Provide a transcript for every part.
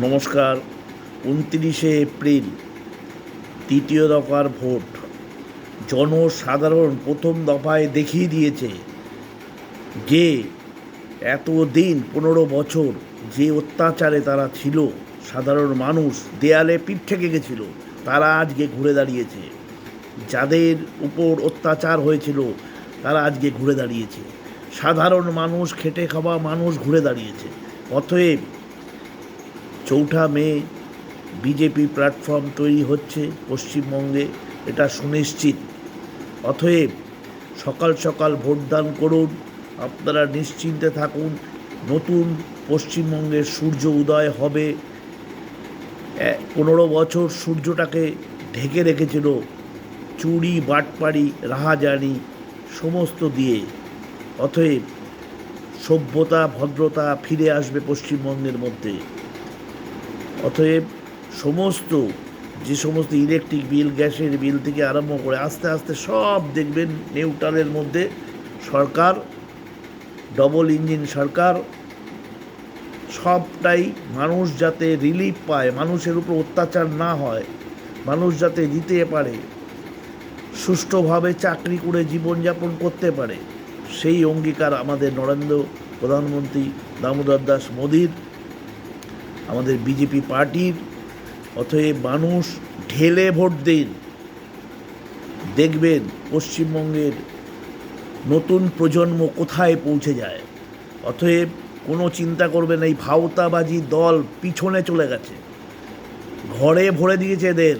নমস্কার। ২৯ এপ্রিল তৃতীয় দফার ভোট। জনসাধারণ প্রথম দফায় দেখিয়ে দিয়েছে যে এতদিন ১৫ বছর যে অত্যাচারে তারা ছিল, সাধারণ মানুষ দেয়ালে পিঠ থেকে গেছিল, তারা আজকে ঘুরে দাঁড়িয়েছে। যাদের উপর অত্যাচার হয়েছিল তারা আজকে ঘুরে দাঁড়িয়েছে। সাধারণ মানুষ, খেটে খাওয়া মানুষ ঘুরে দাঁড়িয়েছে। অতএব ৪ঠা মে বিজেপি প্ল্যাটফর্ম তৈরি হচ্ছে পশ্চিমবঙ্গে, এটা সুনিশ্চিত। অতএব সকাল সকাল ভোটদান করুন, আপনারা নিশ্চিন্তে থাকুন। নতুন পশ্চিমবঙ্গের সূর্য উদয় হবে। ১৫ বছর সূর্যটাকে ঢেকে রেখেছিল চুরি, বাটপাড়ি, রাহাজানি সমস্ত দিয়ে। অতএব সভ্যতা, ভদ্রতা ফিরে আসবে পশ্চিমবঙ্গের মধ্যে। অতএব যে সমস্ত ইলেকট্রিক বিল, গ্যাসের বিল থেকে আরম্ভ করে আস্তে আস্তে সব দেখবেন নিউট্রালের মধ্যে। সরকার ডবল ইঞ্জিন সরকার, সবটাই মানুষ যাতে রিলিফ পায়, মানুষের উপর অত্যাচার না হয়, মানুষ যাতে দিতে পারে, সুষ্ঠুভাবে চাকরি করে জীবনযাপন করতে পারে, সেই অঙ্গীকার আমাদের নরেন্দ্র প্রধানমন্ত্রী দামোদর দাস মোদির, আমাদের বিজেপি পার্টির। অতএব মানুষ ঢেলে ভোট দিন, দেখবেন পশ্চিমবঙ্গের নতুন প্রজন্ম কোথায় পৌঁছে যায়। অতএব কোনো চিন্তা করবেন, এই ভাওতাবাজি দল পিছনে চলে গেছে, ঘরে ভরে দিয়েছে এদের।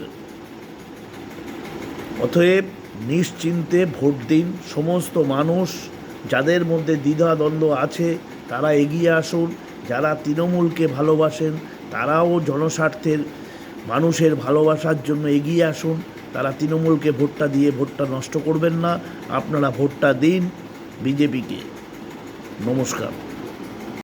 অতএব নিশ্চিন্তে ভোট দিন। সমস্ত মানুষ যাদের মধ্যে দ্বিধাদ্বন্দ্ব আছে তারা এগিয়ে আসুন। যারা তৃণমূলকে ভালোবাসেন তারাও জনস্বার্থের, মানুষের ভালোবাসার জন্য এগিয়ে আসুন। তারা তৃণমূলকে ভোটটা দিয়ে ভোটটা নষ্ট করবেন না। আপনারা ভোটটা দিন বিজেপিকে। নমস্কার।